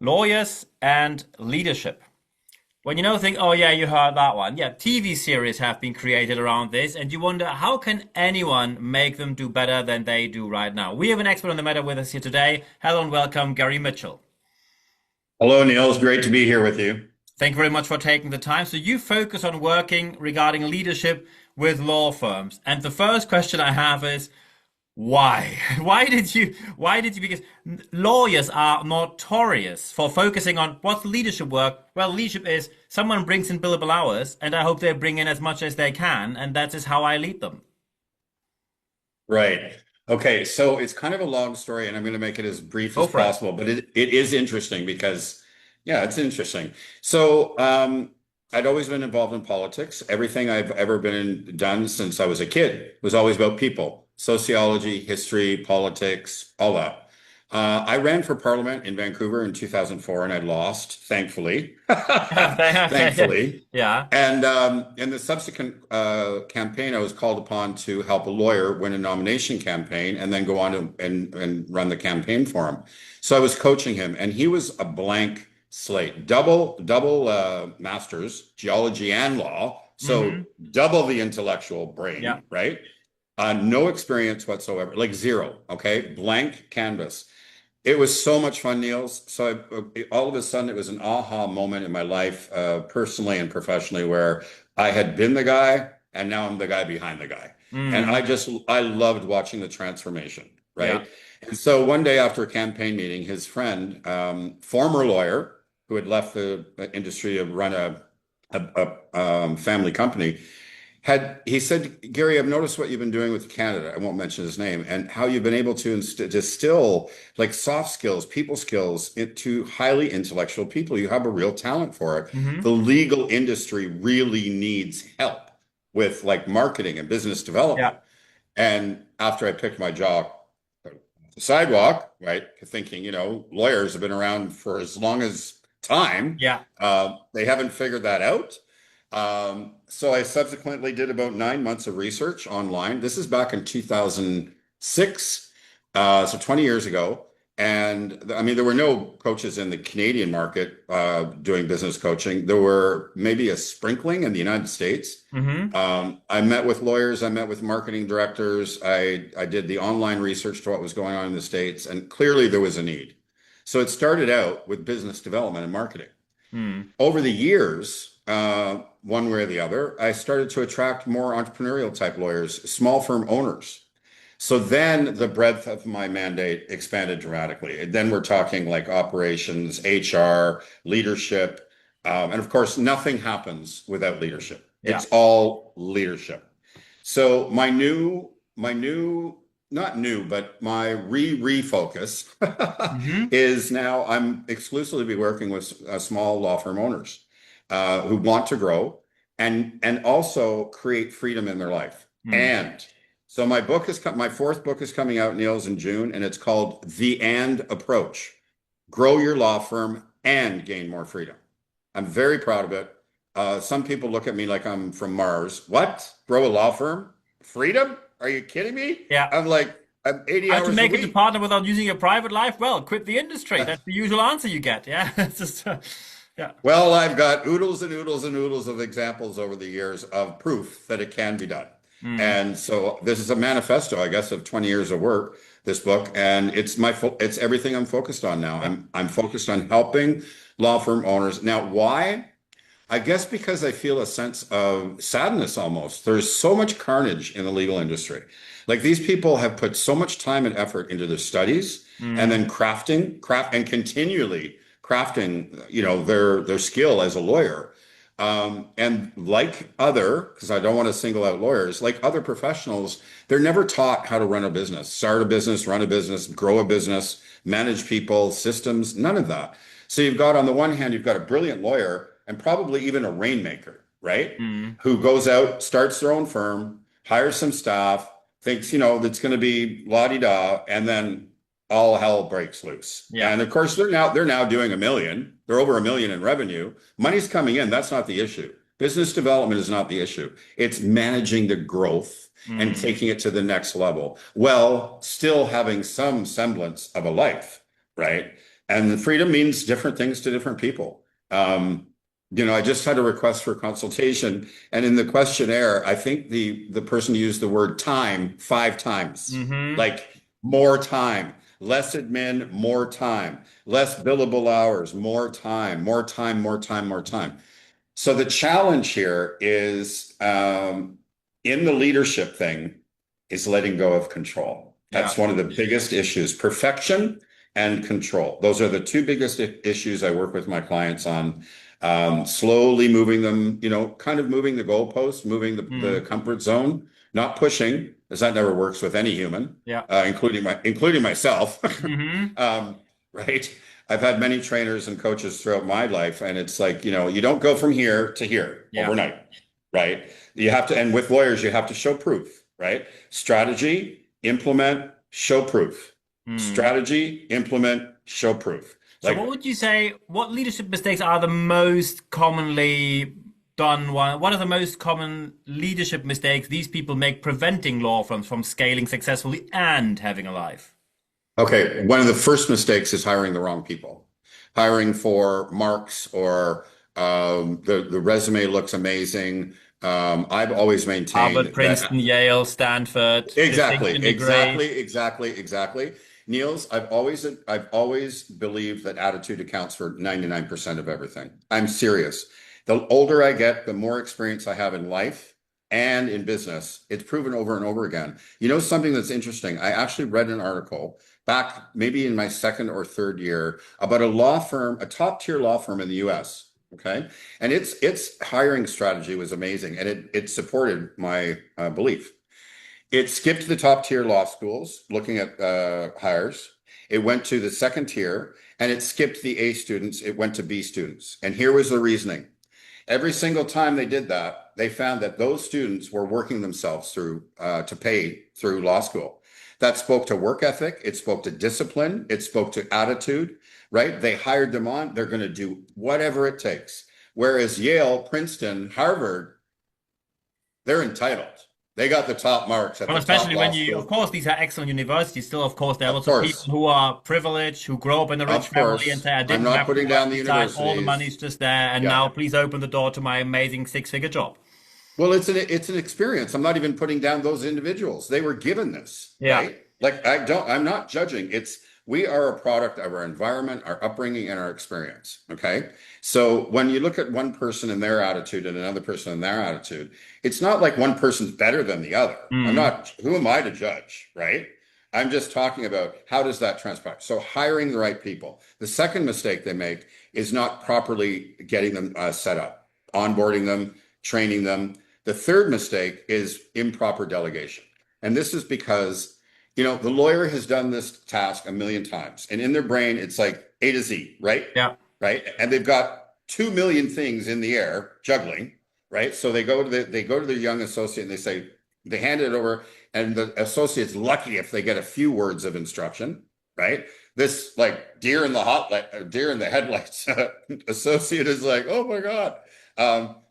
Lawyers and leadership. When think, oh yeah, you heard that one. Yeah, TV series have been created around this, and you wonder how can anyone make them do better than they do right now? We have an expert on the matter with us here today. Hello and welcome, Gary Mitchell. Hello, Niels. Great to be here with you. Thank you very much for taking the time. So you focus on working regarding leadership with law firms. And the first question I have is, why? Why did you? Because lawyers are notorious for focusing on what's leadership work. Well, leadership is someone brings in billable hours, and I hope they bring in as much as they can, and that is how I lead them. Right. Okay. So it's kind of a long story, and I'm going to make it as brief Go as for it. possible, but it is interesting because, yeah, it's interesting. So I'd always been involved in politics. Everything I've ever done since I was a kid was always about people, sociology, history, politics, all that. I ran for parliament in Vancouver in 2004 and I lost, thankfully. Okay. Thankfully. Yeah. And in the subsequent campaign, I was called upon to help a lawyer win a nomination campaign and then go on and run the campaign for him. So I was coaching him, and he was a blank slate, double masters, geology and law. So Hmm. double the intellectual Yeah. brain, right? No experience whatsoever, like zero. Okay, blank canvas. It was so much fun, Niels. All of a sudden, it was an aha moment in my life, personally and professionally, where I had been the guy and now I'm the guy behind the guy. And Hmm. I loved watching the transformation, Yeah. right? And so one day after a campaign meeting, his friend, former lawyer who had left the industry to run a family company, he said, Gary, I've noticed what you've been doing with Canada. I won't mention his name, and how you've been able to distill like soft skills, people skills into highly intellectual people. You have a real talent for it. The Hmm. legal industry really needs help with like marketing and business Yeah. development. And after I picked my jaw off the sidewalk, right, thinking, lawyers have been around for as long as time. Yeah. They haven't figured that out. So I subsequently did about 9 months of research online. This is back in 2006, so 20 years ago. And I mean, there were no coaches in the Canadian market doing business coaching. There were maybe a sprinkling in the United States. Hmm. I met with lawyers, I met with marketing directors, I did the online research to what was going on in the States, and clearly there was a need. So it started out with business development and marketing. Hmm. Over the years, one way or the other, I started to attract more entrepreneurial type lawyers, small firm owners. So then the breadth of my mandate expanded dramatically. And then we're talking like operations, HR, leadership. And of course, nothing happens without leadership. Yeah. It's all leadership. So not new, but my refocus Hmm. is now I'm exclusively be working with small law firm owners who want to grow and also create freedom in their life. Hmm. And so my fourth book is coming out, Niels, in June, and it's called The And Approach. Grow your law firm and gain more freedom. I'm very proud of it. Some people look at me like I'm from Mars. What? Grow a law firm? Freedom? Are you kidding me? Yeah. I'm like, I'm 80 How to hours a make it to week. partner without using your private life? Well, quit the industry. That's the usual answer you get. Yeah. It's just, yeah. Well, I've got oodles and oodles and oodles of examples over the years of proof that it can be done. Mm. And so this is a manifesto, I guess, of 20 years of work, this book, and it's everything I'm focused on now. Yeah. I'm focused on helping law firm owners. Now, why? I guess because I feel a sense of sadness almost. There's so much carnage in the legal industry. Like these people have put so much time and effort into their studies and Mm. then craft and continually crafting, their skill as a lawyer. And like because I don't want to single out lawyers, like other professionals, they're never taught how to run a business, start a business, run a business, grow a business, manage people, systems, none of that. So on the one hand, you've got a brilliant lawyer and probably even a rainmaker, right? Mm. Who goes out, starts their own firm, hires some staff, thinks, that's going to be la-di-da, and then all hell breaks loose. Yeah. And of course, they're now doing a million. They're over a million in revenue. Money's coming in. That's not the issue. Business development is not the issue. It's managing the growth and Mm. taking it to the next level, while still having some semblance of a life, right? And the freedom means different things to different people. I just had a request for consultation, and in the questionnaire, I think the person used the word time 5 times, Mm-hmm. like more time, less admin, more time, less billable hours, more time, more time, more time, more time. So the challenge here is in the leadership thing is letting go of control. Yeah. That's one of the biggest issues, perfection and control. Those are the two biggest issues I work with my clients on. Slowly moving them, kind of moving the goalpost, moving the Mm. comfort zone, not pushing, as that never works with any human, Yeah. including myself. Mm-hmm. um, right? I've had many trainers and coaches throughout my life, and it's like, you don't go from here to here Yeah. overnight, right? You have to, and with lawyers, you have to show proof, right? Strategy, implement, show proof. Mm. Strategy, implement, show proof. So what Like, would you say, what leadership mistakes are the most commonly done? What are the most common leadership mistakes these people make preventing law firms from scaling successfully and having a life? okay, one of the first mistakes is hiring the wrong people. Hiring for marks or the resume looks amazing. I've always Harvard, maintained Princeton, that. Yale, Stanford, Exactly, distinction degree. exactly, exactly, exactly. Niels, I've always believed that attitude accounts for 99% of everything. I'm serious. The older I get, the more experience I have in life and in business. It's proven over and over again. You know something that's interesting? I actually read an article back maybe in my second or third year about a law firm, a top tier law firm in the US. Okay. And its hiring strategy was amazing, and it supported my belief. It skipped the top tier law schools looking at hires. It went to the second tier, and it skipped the A students. It went to B students. And here was the reasoning. Every single time they did that, they found that those students were working themselves through to pay through law school. That spoke to work ethic. It spoke to discipline. It spoke to attitude, right? They hired them on. They're going to do whatever it takes. Whereas Yale, Princeton, Harvard, they're entitled. They got the top marks at Well, the top especially law when you, of school. course, these are excellent universities. Still, of course, there are Of lots of people course, who are privileged, who grow up in a rich of family and course. say, I I'm didn't not have to putting work down the beside all the money's universities. just there. And Yeah. now please open the door to my amazing six-figure job. Well, it's an experience. I'm not even putting down those individuals. They were given this, Yeah. right? Like I'm not judging. We are a product of our environment, our upbringing, and our experience. Okay. So when you look at one person and their attitude and another person and their attitude, it's not like one person's better than the other. Mm. Who am I to judge, right? I'm just talking about how does that transpire. So hiring the right people. The second mistake they make is not properly getting them set up, onboarding them, training them. The third mistake is improper delegation. And this is because, the lawyer has done this task a million times, and in their brain, it's like A to Z, right? Yeah. Right. And they've got 2 million things in the air juggling, right? So they go to their young associate and they hand it over, and the associate's lucky if they get a few words of instruction, right? This like deer in the headlights associate is like, oh my God.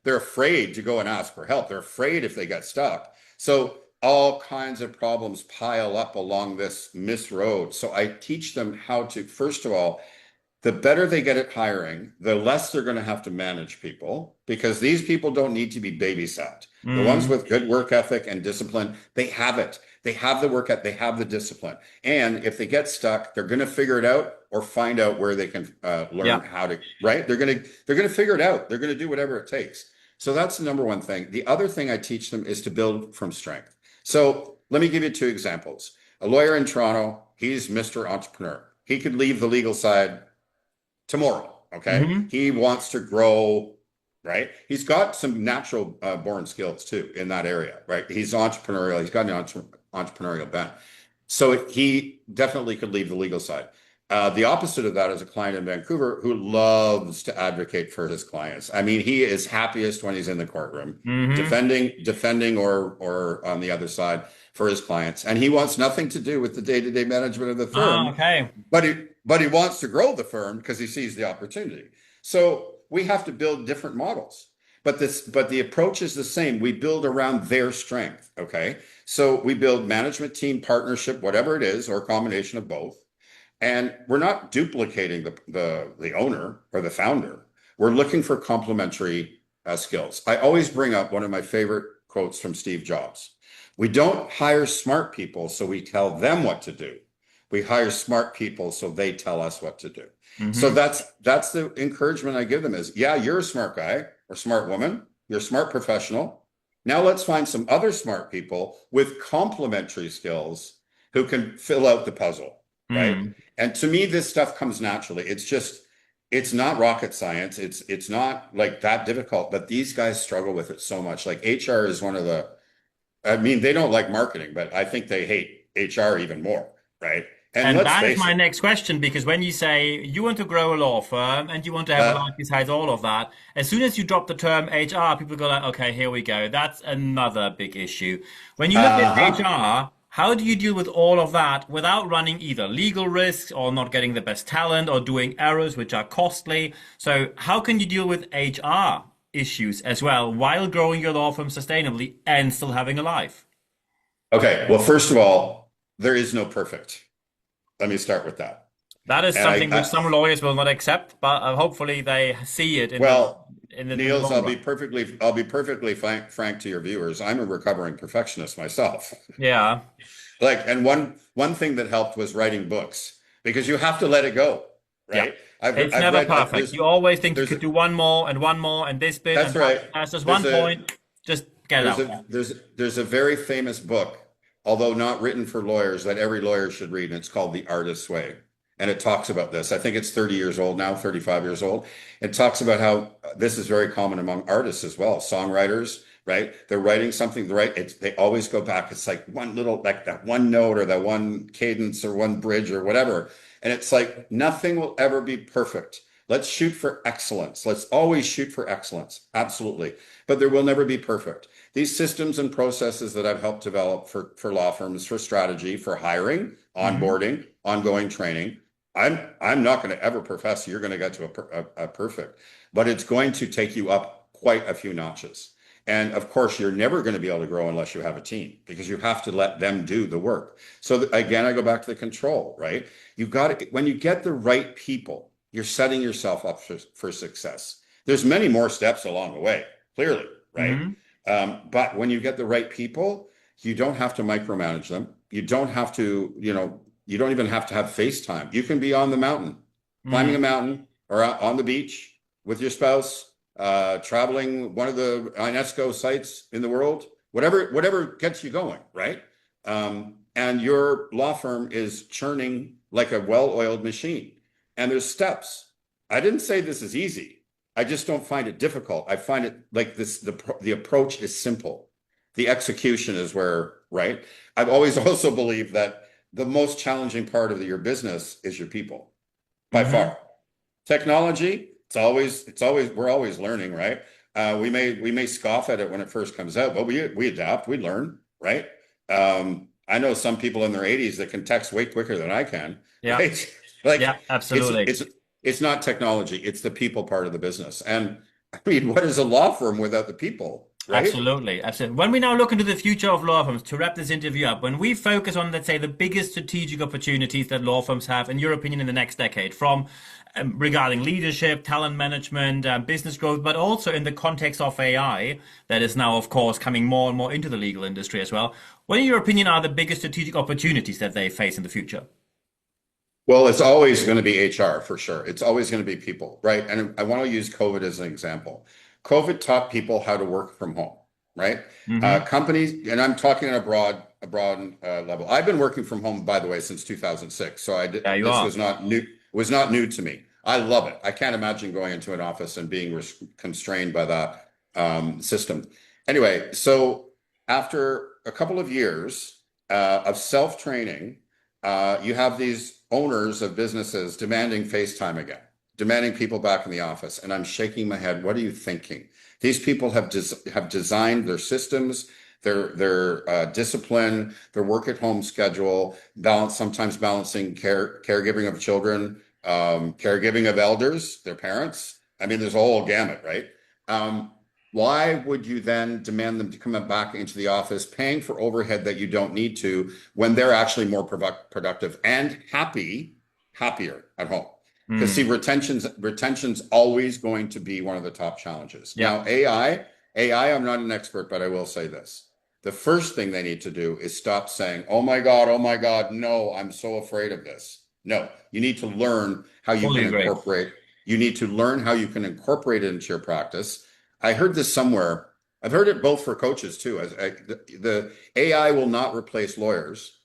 They're afraid to go and ask for help. They're afraid if they get stuck. So all kinds of problems pile up along this miss road. So I teach them how to, first of all, the better they get at hiring, the less they're going to have to manage people, because these people don't need to be babysat. The ones Mm. with good work ethic and discipline, they have it. They have the work ethic, they have the discipline. And if they get stuck, they're going to figure it out or find out where they can learn Yeah. how to, right? They're going to figure it out. They're going to do whatever it takes. So that's the number one thing. The other thing I teach them is to build from strength. So let me give you two examples. A lawyer in Toronto, he's Mr. Entrepreneur. He could leave the legal side tomorrow. Okay. Hmm. He wants to grow, right? He's got some natural born skills too in that area, right? He's entrepreneurial. He's got an entrepreneurial bent. So he definitely could leave the legal side. The opposite of that is a client in Vancouver who loves to advocate for his clients. I mean, he is happiest when he's in the courtroom, Hmm. defending or on the other side for his clients. And he wants nothing to do with the day-to-day management of the Ah, firm, okay. but he wants to grow the firm because he sees the opportunity. So we have to build different models. But the approach is the same. We build around their strength. Okay. So we build management team partnership, whatever it is, or a combination of both. And we're not duplicating the owner or the founder. We're looking for complementary skills. I always bring up one of my favorite quotes from Steve Jobs. We don't hire smart people so we tell them what to do. We hire smart people so they tell us what to do. So Hmm. that's the encouragement I give them is, yeah, you're a smart guy or smart woman. You're a smart professional. Now let's find some other smart people with complementary skills who can fill out the puzzle, right? Mm. And to me, this stuff comes naturally. It's not rocket science. It's not like that difficult, but these guys struggle with it so much. Like HR is one of the, I mean, they don't like marketing, but I think they hate HR even more, right? And And let's that is face my it, next question, because when you say you want to grow a law firm and you want to have a uh, life besides all of that, as soon as you drop the term HR, people go like, okay, here we go. That's another big issue. When you look at uh-huh. HR, how do you deal with all of that without running either legal risks or not getting the best talent or doing errors which are costly? So how can you deal with HR issues as well while growing your law firm sustainably and still having a life? Okay. Well, first of all, there is no perfect. Let me start with that. That is And something which some lawyers will not accept, but hopefully they see it in the well, in the Niels, long run. I'll be perfectly frank to your viewers. I'm a recovering perfectionist myself. Yeah, Like, and one thing that helped was writing books because you have to let it go, yeah. right? It's I've never read perfect. You always think you there's could do one more and this bit that's and that. right. That's just There's one a point. Just get it out. there's a very famous book, although not written for lawyers, that every lawyer should read, and it's called The Artist's Way. And it talks about this. I think it's 30 years old now, 35 years old. It talks about how this is very common among artists as well, songwriters, right? They're writing something, right? They always go back. It's like one little, like that one note or that one cadence or one bridge or whatever. And it's like nothing will ever be perfect. Let's shoot for excellence. Let's always shoot for excellence. Absolutely. But there will never be perfect. These systems and processes that I've helped develop for law firms, for strategy, for hiring, Hmm. onboarding, ongoing training, I'm not going to ever profess you're going to get to a perfect, but it's going to take you up quite a few notches. And of course, you're never going to be able to grow unless you have a team because you have to let them do the work. So again, I go back to the control, right? You got to, when you get the right people, you're setting yourself up for success. There's many more steps along the way, clearly, right? Hmm. But when you get the right people, you don't have to micromanage them. You don't have to, you don't even have to have FaceTime. You can be on the mountain, climbing a Hmm. mountain or on the beach with your spouse, traveling one of the UNESCO sites in the world, whatever gets you going, right? And your law firm is churning like a well-oiled machine. And there's steps. I didn't say this is easy. I just don't find it difficult. I find it like this, the approach is simple. The execution is where, right? I've always also believed that the most challenging part of your business is your people by Hmm. far. Technology, we're always learning, right? We may scoff at it when it first comes out, but we adapt, we learn, right? I know some people in their 80s that can text way quicker than I can, Yeah, right? Like yeah, absolutely. it's not technology, it's the people part of the business. And I mean, what is a law firm without the people, right? Absolutely, absolutely. When we now look into the future of law firms, to wrap this interview up, when we focus on, let's say, the biggest strategic opportunities that law firms have, in your opinion, in the next decade, from regarding leadership, talent management, business growth, but also in the context of AI, that is now, of course, coming more and more into the legal industry as well. What, in your opinion, are the biggest strategic opportunities that they face in the future? Well, it's always going to be HR for sure. It's always going to be people, right? And I want to use COVID as an example. COVID taught people how to work from home, right? Hmm. Companies, and I'm talking on a broad level. I've been working from home, by the way, since 2006. So There you this are. was not new, was not new to me. I love it. I can't imagine going into an office and being constrained by that system. Anyway, so after a couple of years of self-training, you have these owners of businesses demanding FaceTime again, demanding people back in the office. And I'm shaking my head. What are you thinking? These people have designed their systems, their discipline, their work at home schedule, sometimes balancing caregiving of children, caregiving of elders, their parents. I mean, there's a whole gamut, right? Um, why would you then demand them to come back into the office, paying for overhead that you don't need to, when they're actually more productive and happy? happier at home. Because see, Mm. retention's always going to be one of the top challenges. Yeah, Now, I'm not an expert, but I will say this. The first thing they need to do is stop saying, oh my God, no, I'm so afraid of this. No, you need to learn how you fully can agree. incorporate, you need to learn how you can incorporate it into your practice. I heard this somewhere. I've heard it both for coaches too. The AI will not replace lawyers,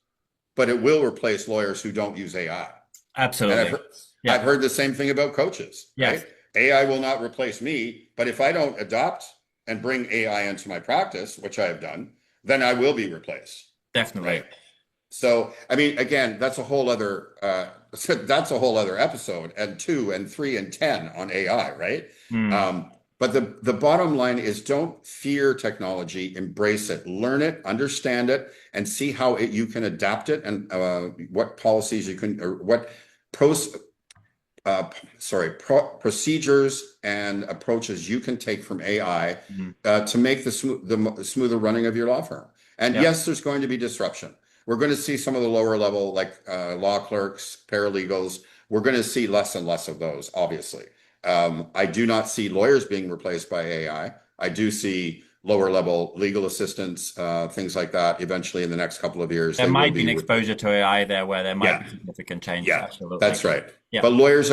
but it will replace lawyers who don't use AI. And Absolutely. I've Yeah. heard the same thing about coaches, Yes, right? AI will not replace me, but if I don't adopt and bring AI into my practice, which I have done, then I will be replaced, definitely. right? So, I mean, again, that's a whole other episode, and 2 and 3 and 10 on AI, right? Mm. But the bottom line is don't fear technology, embrace it, learn it, understand it, and see how you can adapt it and what policies you can or what pros procedures and approaches you can take from AI Mm. to make the smoother running of your law firm. And Yeah. yes, there's going to be disruption. We're going to see some of the lower level, like law clerks, paralegals. We're going to see less and less of those, obviously. I do not see lawyers being replaced by AI. I do see lower level legal assistants, things like that. Eventually, in the next couple of years, There they will might be an be. exposure to AI there where there might Yeah, be significant changes. yeah, Absolutely. that's right. Yeah. But lawyers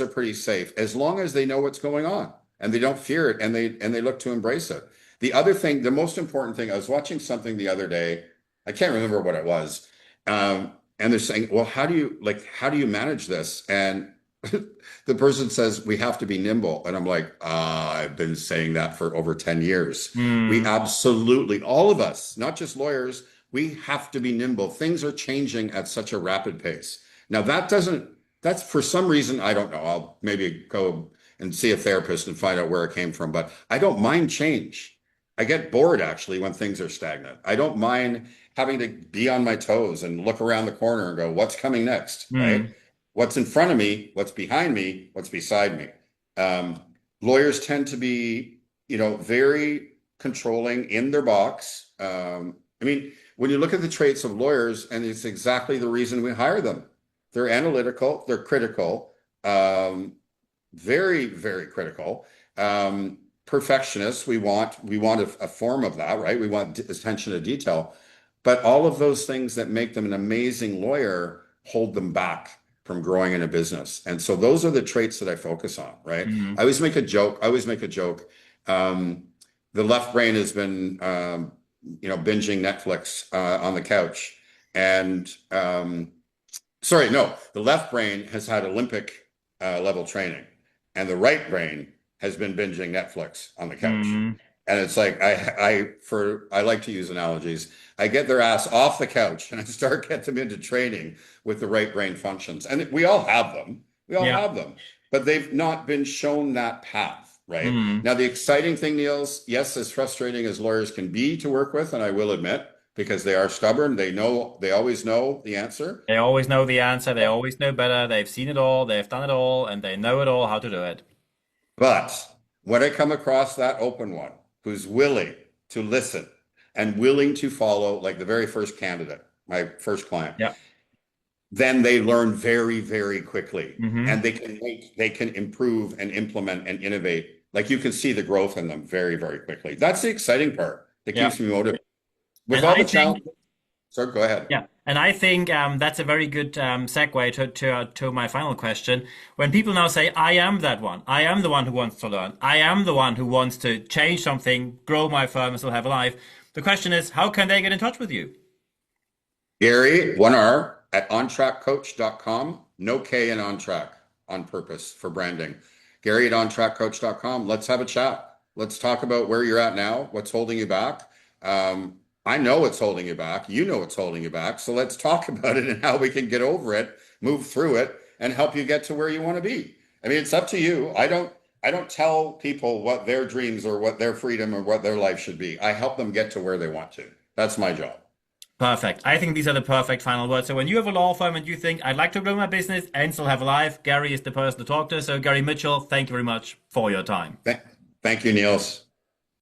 are pretty safe as long as they know what's going on and they don't fear it and they look to embrace it. The other thing, the most important thing, I was watching something the other day. I can't remember what it was. And they're saying, well, how do you manage this? And the person says, we have to be nimble. And I'm like, I've been saying that for over 10 years. We Mm. absolutely, all of us, not just lawyers, we have to be nimble. Things are changing at such a rapid pace. Now that's for some reason, I don't know. I'll maybe go and see a therapist and find out where it came from, but I don't mind change. I get bored actually when things are stagnant. I don't mind having to be on my toes and look around the corner and go, what's coming next, right? Mm. What's in front of me, what's behind me, what's beside me. Um, Lawyers tend to be, very controlling in their box. I mean, when you look at the traits of lawyers, and it's exactly the reason we hire them. They're analytical, they're critical, very, very critical. Perfectionists, we want a form of that, right? We want attention to detail. But all of those things that make them an amazing lawyer hold them back from growing in a business. And so those are the traits that I focus on, right? Mm. I always make a joke. Um, the left brain has been, binging Netflix on the couch. And sorry, no, the left brain has had Olympic level training, and the right brain has been binging Netflix on the couch. Mm. And it's like I like to use analogies. I get their ass off the couch and I start get them into training with the right brain functions. And we all have them. We all Yeah. have them, but they've not been shown that path, right? Mm. Now, the exciting thing, Niels, yes, as frustrating as lawyers can be to work with, and I will admit, because they are stubborn, they always know the answer. They always know the answer. They always know better. They've seen it all. They've done it all, and they know it all how to do it. But when I come across that open one who's willing to listen and willing to follow, like the very first candidate, my first client, Yeah. then they learn very, very quickly, Hmm. and they can improve and implement and innovate. Like you can see the growth in them very, very quickly. That's the exciting part that Yeah. keeps me motivated. With And all I the think, challenge, so go ahead. yeah, and I think that's a very good segue to my final question. When people now say, "I am that one. I am the one who wants to learn. I am the one who wants to change something, grow my firm, and still have a life," the question is, how can they get in touch with you? Gary, 1R at ontraccoach.com. No K in OnTrac on purpose for branding. Gary at ontraccoach.com. Let's have a chat. Let's talk about where you're at now, what's holding you back. I know what's holding you back. You know what's holding you back. So let's talk about it and how we can get over it, move through it, and help you get to where you want to be. I mean, it's up to you. I don't tell people what their dreams or what their freedom or what their life should be. I help them get to where they want to. That's my job. Perfect. I think these are the perfect final words. So when you have a law firm and you think, I'd like to grow my business and still have a life, Gary is the person to talk to. So Gary Mitchell, thank you very much for your time. Thank you, Niels.